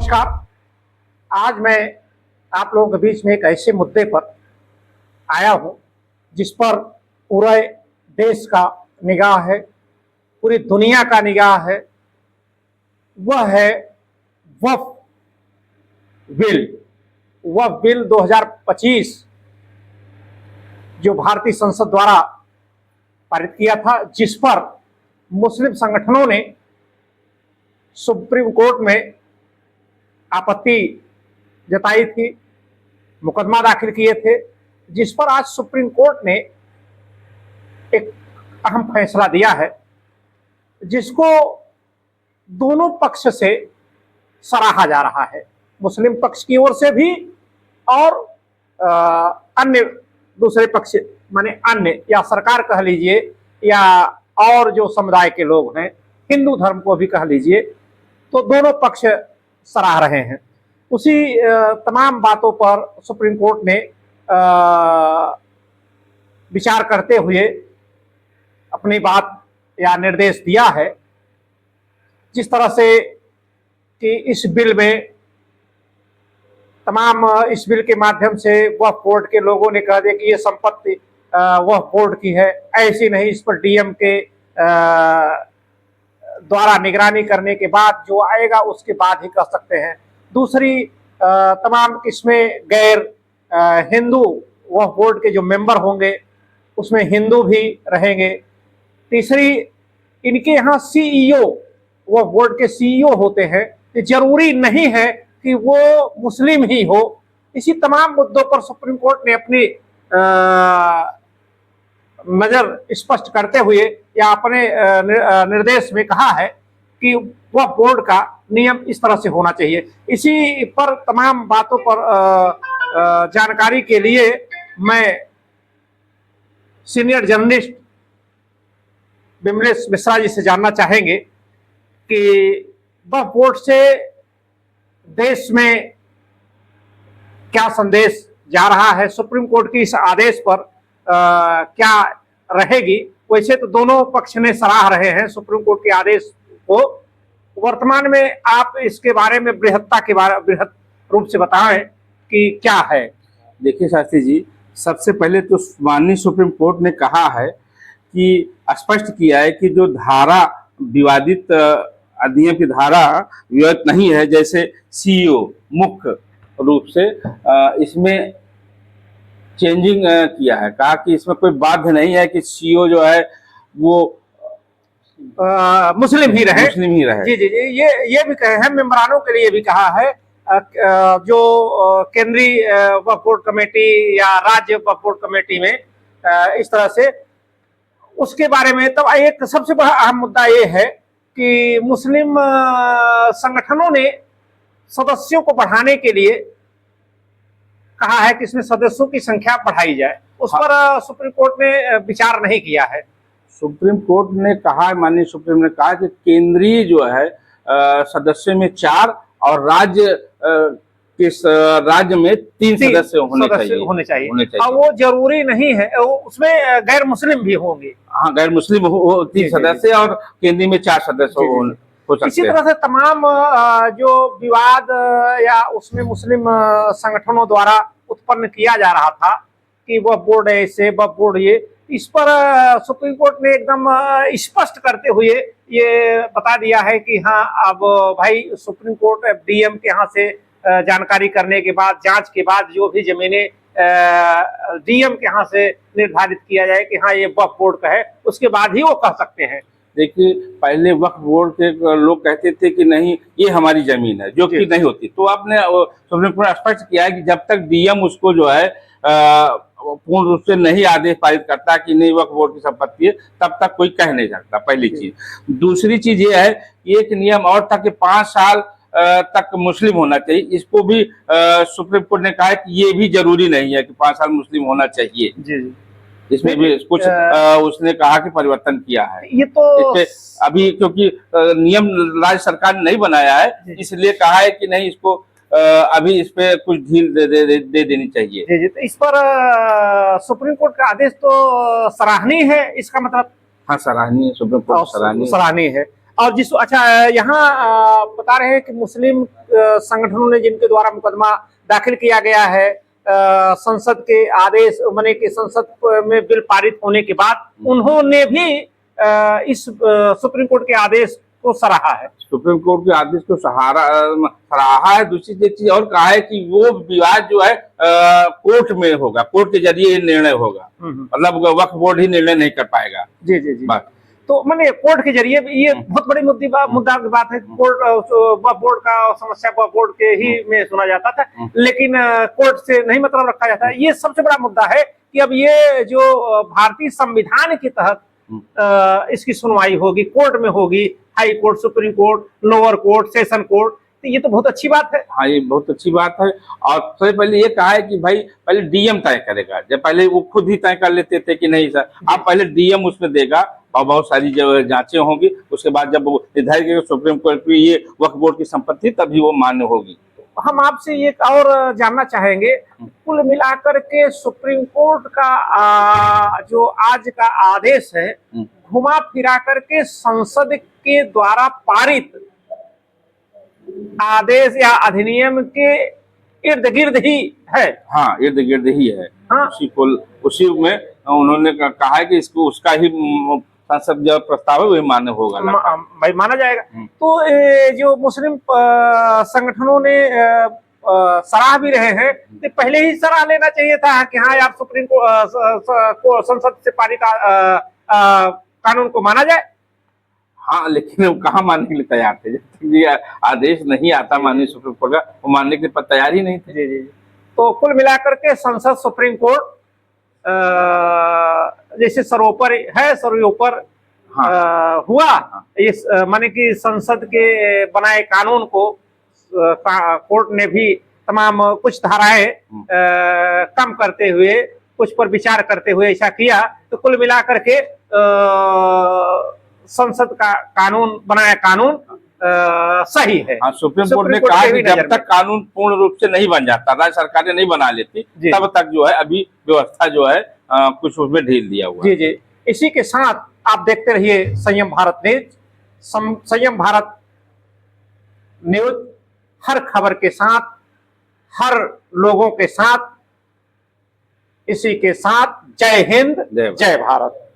नमस्कार। आज मैं आप लोगों के बीच में एक ऐसे मुद्दे पर आया हूं जिस पर पूरे देश का निगाह है, पूरी दुनिया का निगाह है। वह है वक्फ बिल। वक्फ बिल 2025 जो भारतीय संसद द्वारा पारित किया था, जिस पर मुस्लिम संगठनों ने सुप्रीम कोर्ट में आपत्ति जताई थी, मुकदमा दाखिल किए थे, जिस पर आज सुप्रीम कोर्ट ने एक अहम फैसला दिया है, जिसको दोनों पक्ष से सराहा जा रहा है, मुस्लिम पक्ष की ओर से भी और अन्य दूसरे पक्ष माने अन्य या सरकार कह लीजिए या और जो समुदाय के लोग हैं, हिंदू धर्म को भी कह लीजिए, तो दोनों पक्ष सराह रहे हैं। उसी तमाम बातों पर सुप्रीम कोर्ट ने विचार करते हुए अपनी बात या निर्देश दिया है, जिस तरह से कि इस बिल में तमाम इस बिल के माध्यम से वक्फ बोर्ड के लोगों ने कह दिया कि ये संपत्ति वक्फ बोर्ड की है, ऐसी नहीं, इस पर डीएम के द्वारा निगरानी करने के बाद जो आएगा उसके बाद ही कह सकते हैं। दूसरी तमाम इसमें गैर हिंदू वक्फ बोर्ड के जो मेंबर होंगे उसमें हिंदू भी रहेंगे। तीसरी, इनके यहाँ सीईओ, वक्फ बोर्ड के सीईओ होते हैं, तो जरूरी नहीं है कि वो मुस्लिम ही हो। इसी तमाम मुद्दों पर सुप्रीम कोर्ट ने अपनी नजर स्पष्ट करते हुए या अपने निर्देश में कहा है कि वक्फ बोर्ड का नियम इस तरह से होना चाहिए। इसी पर तमाम बातों पर जानकारी के लिए मैं सीनियर जर्नलिस्ट विमलेश मिश्रा जी से जानना चाहेंगे कि वक्फ बोर्ड से देश में क्या संदेश जा रहा है, सुप्रीम कोर्ट की इस आदेश पर क्या रहेगी। वैसे तो दोनों पक्ष ने सराह रहे हैं सुप्रीम कोर्ट के आदेश को। वर्तमान में आप इसके बारे में बृहद रूप से बताएं कि क्या है। देखिए शास्त्री जी, सबसे पहले तो माननीय सुप्रीम कोर्ट ने कहा है कि स्पष्ट किया है कि जो धारा विवादित अधिनियम की धारा विवादित नहीं है, जैसे सीईओ मुख्य रूप से इसमें चेंजिंग किया है, कहा कि इसमें कोई बाध्य नहीं है कि सीईओ जो है वो मुस्लिम ही रहे। जी जी, ये भी कहे हैं, मेंबरानों के लिए भी कहा है। जो केंद्रीय वक्फ बोर्ड कमेटी या राज्य वक्फ बोर्ड कमेटी में इस तरह से, उसके बारे में तब एक सबसे बड़ा अहम मुद्दा ये है कि मुस्लिम संगठनों ने सदस्यों को बढ़ाने के लिए कहा है कि इसमें सदस्यों की संख्या बढ़ाई जाए। उस पर सुप्रीम कोर्ट ने विचार नहीं किया है। सुप्रीम कोर्ट ने कहा, माननीय सुप्रीम ने कहा कि केंद्रीय जो है सदस्य में 4 और राज्य में 3 सदस्य होने चाहिए। और वो जरूरी नहीं है, उसमें गैर मुस्लिम भी होंगे। हाँ, गैर मुस्लिम 3 सदस्य और केंद्रीय में 4 सदस्य हो सकते हैं। इसी तरह से तमाम जो विवाद या उसमें मुस्लिम संगठनों द्वारा उत्पन्न किया जा रहा था कि वह बोर्ड ऐसे, वह बोर्ड ये, इस पर सुप्रीम कोर्ट ने एकदम स्पष्ट करते हुए ये बता दिया है कि हाँ, अब भाई सुप्रीम कोर्ट डीएम के यहाँ से जानकारी करने के बाद, जांच के बाद जो भी जमीनें डीएम के यहाँ से निर्धारित किया जाए कि हाँ ये वक्फ बोर्ड का है, उसके बाद ही वो कह सकते हैं। देखिए, पहले वक्फ बोर्ड के लोग कहते थे कि नहीं ये हमारी जमीन है, जो कि नहीं होती। तो आपने सुप्रीम कोर्ट स्पष्ट किया है कि जब तक डीएम उसको जो है पूर्ण रूप से नहीं आदेश पारित करता कि नहीं वक्फ बोर्ड की संपत्ति है, तब तक कोई कह नहीं सकता, पहली चीज। दूसरी चीज ये है, एक नियम और था कि 5 साल तक मुस्लिम होना चाहिए। इसको भी सुप्रीम कोर्ट ने कहा है कि ये भी जरूरी नहीं है कि 5 साल मुस्लिम होना चाहिए। जी, इसमें भी कुछ उसने कहा कि परिवर्तन किया है। ये तो अभी क्योंकि नियम राज्य सरकार ने नहीं बनाया है, इसलिए कहा है कि नहीं इसको अभी इस पे कुछ ढील दे देनी चाहिए। जी, तो इस पर सुप्रीम कोर्ट का आदेश तो सराहनीय है, इसका मतलब। हाँ, सराहनीय, सुप्रीम कोर्ट सराहनीय है। और जिस अच्छा यहाँ बता रहे हैं कि मुस्लिम संगठनों ने जिनके द्वारा मुकदमा दाखिल किया गया है, संसद के आदेश माने कि संसद में बिल पारित होने के बाद उन्होंने भी इस सुप्रीम कोर्ट के आदेश को सराहा है। सुप्रीम कोर्ट के आदेश को सराहा है। दूसरी चीज और कहा है कि वो विवाद जो है कोर्ट में होगा, कोर्ट के जरिए ये निर्णय होगा, मतलब वक्फ बोर्ड ही निर्णय नहीं कर पाएगा। जी जी जी। तो मैंने कोर्ट के जरिए ये बहुत बड़ी मुद्दा की बात है। बोर्ड का समस्या बोर्ड के ही में सुना जाता था, लेकिन कोर्ट से नहीं मतलब रखा जाता है। ये सबसे बड़ा मुद्दा है कि अब ये जो भारतीय संविधान के तहत इसकी सुनवाई होगी, कोर्ट में होगी, high court, supreme court, lower court, session court. तो ये तो बहुत अच्छी बात है। हाँ, ये बहुत अच्छी बात है। और सबसे पहले ये कहा है कि भाई पहले डीएम तय करेगा, जब पहले वो खुद ही तय कर लेते थे कि नहीं सर, आप पहले डीएम उसमें देगा और बहुत सारी जो जांचें होंगी, उसके बाद जब वो निर्धारित करेगा सुप्रीम कोर्ट की ये वक्फ बोर्ड की संपत्ति, तभी वो मान्य होगी। हम आपसे ये और जानना चाहेंगे, कुल मिलाकर के सुप्रीम कोर्ट का जो आज का आदेश है, घुमा फिरा करके संसद के द्वारा पारित आदेश या अधिनियम के इर्द गिर्द ही है। हाँ, इर्द गिर्द ही है। हाँ? उसी में उन्होंने कहा है कि इसको उसका ही संसद जो प्रस्ताव है वही मान्य होगा, भाई माना जाएगा। तो जो मुस्लिम संगठनों ने सराह भी रहे हैं, तो पहले ही सराह लेना चाहिए था कि हाँ यार सुप्रीम को संसद से पारित कानून को माना जाए। हाँ, लेकिन वो कहाँ मानने के लिए तैयार थे? जब तक ये आदेश नहीं आता माननीय सुप्रीम कोर्ट का, वो मानने के लिए तैयार ही नहीं थे। जी जी। तो कुल मिलाकर के संसद सुप्रीम कोर्ट जैसे सर्वोपर है, सर्वोपर हुआ। हाँ। इस माने कि संसद के बनाए कानून को कोर्ट ने भी तमाम कुछ धाराएं कम करते हुए, कुछ पर विचार करते हुए ऐसा किया। तो कुल मिलाकर के संसद का कानून बनाया कानून सही है। हाँ, सुप्रीम कोर्ट ने कहा कि जब तक कानून पूर्ण रूप से नहीं बन जाता, राज्य सरकारें नहीं बना लेती, तब तक जो है अभी व्यवस्था जो है कुछ उसमें ढील दिया हुआ। जी जी। इसी के साथ आप देखते रहिए संयम भारत न्यूज। संयम भारत न्यूज हर खबर के साथ, हर लोगों के साथ। इसी के साथ जय हिंद, जय भारत।